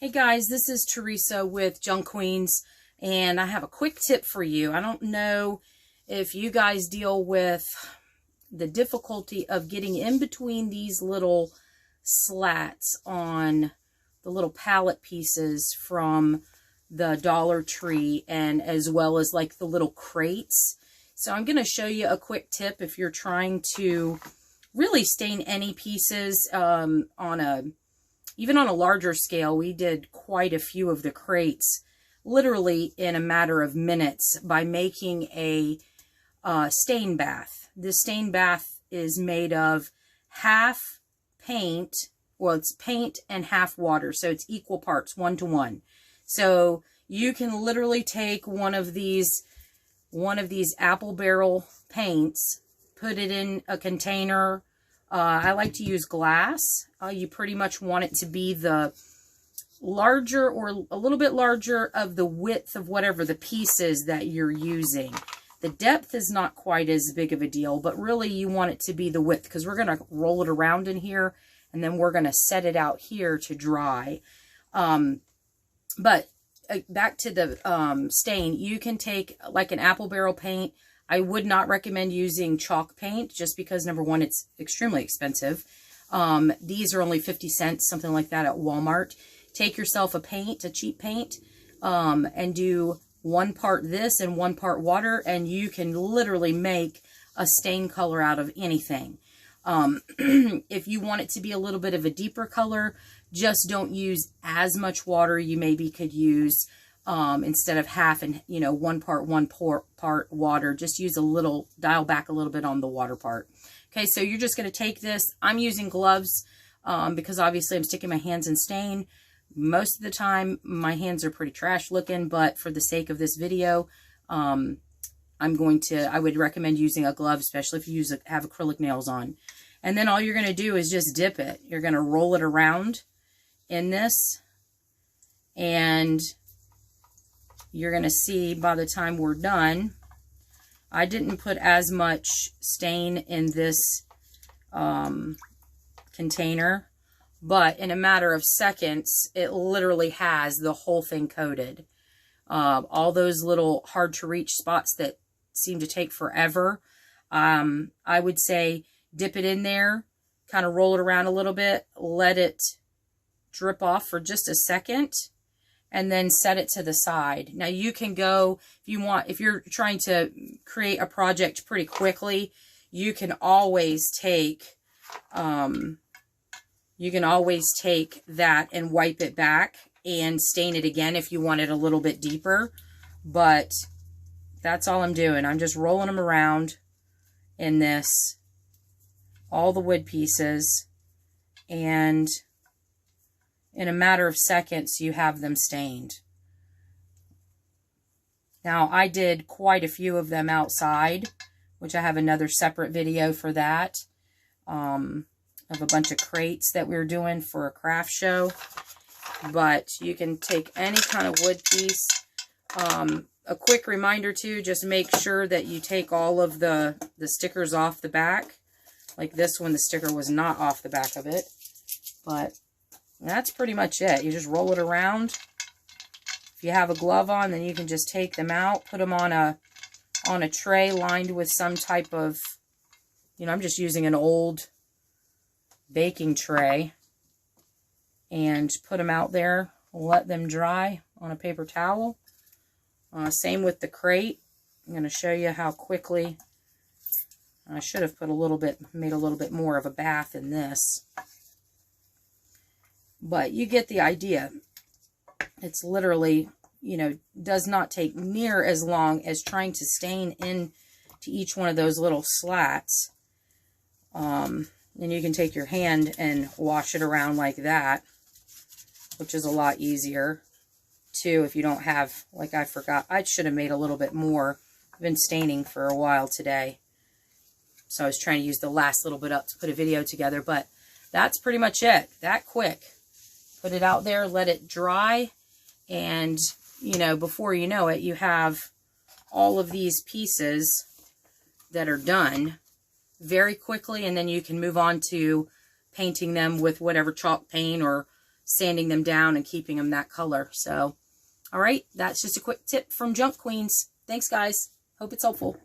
Hey guys, this is Teresa with Junqueens, and I have a quick tip for you. I don't know if you guys deal with the difficulty of getting in between these little slats on the little pallet pieces from the Dollar Tree, and as well as like the little crates. So I'm going to show you a quick tip if you're trying to really stain any pieces even on a larger scale. We did quite a few of the crates literally in a matter of minutes by making a stain bath. This stain bath is made of half paint, well, it's paint and half water, so it's equal parts, 1-to-1. So you can literally take one of these apple barrel paints, put it in a container. I like to use glass. You pretty much want it to be the larger or a little bit larger of the width of whatever the piece is that you're using. The depth is not quite as big of a deal, but really you want it to be the width, because we're going to roll it around in here and then we're going to set it out here to dry. But back to the stain, you can take like an apple barrel paint. I would not recommend using chalk paint just because, number one, it's extremely expensive. These are only 50 cents, something like that at Walmart. Take yourself a paint, a cheap paint, and do 1 part this and 1 part water, and you can literally make a stain color out of anything. If you want it to be a little bit of a deeper color, just don't use as much water. You maybe could use instead of half and 1 part water, just use a little, dial back a little bit on the water part. Okay, so you're just going to take this. I'm using gloves because obviously I'm sticking my hands in stain. Most of the time my hands are pretty trash looking, but for the sake of this video, I would recommend using a glove, especially if you have acrylic nails on. And then all you're going to do is just dip it. You're going to roll it around in this, and you're going to see by the time we're done, I didn't put as much stain in this container, but in a matter of seconds, it literally has the whole thing coated. All those little hard to reach spots that seem to take forever, I would say dip it in there, kind of roll it around a little bit, let it drip off for just a second, and then set it to the side. Now you can go, if you're trying to create a project pretty quickly, you can always take that and wipe it back and stain it again if you want it a little bit deeper. But that's all I'm doing. I'm just rolling them around in this, all the wood pieces, and in a matter of seconds, you have them stained. Now, I did quite a few of them outside, which I have another separate video for that, of a bunch of crates that we were doing for a craft show. But you can take any kind of wood piece. A quick reminder too, just make sure that you take all of the stickers off the back. Like this one, the sticker was not off the back of it, but that's pretty much it. You just roll it around. If you have a glove on, then you can just take them out, put them on a tray lined with some type of, I'm just using an old baking tray, and put them out there, let them dry on a paper towel. Same with the crate. I'm going to show you how quickly. I should have made a little bit more of a bath in this. But you get the idea. It's literally, does not take near as long as trying to stain into each one of those little slats. And you can take your hand and wash it around like that, which is a lot easier too if you don't have, like I forgot, I should have made a little bit more. I've been staining for a while today, so I was trying to use the last little bit up to put a video together, but that's pretty much it. That quick. Put it out there, let it dry, and, before you know it, you have all of these pieces that are done very quickly, and then you can move on to painting them with whatever chalk paint or sanding them down and keeping them that color. So, all right, that's just a quick tip from Junk Queens. Thanks, guys. Hope it's helpful.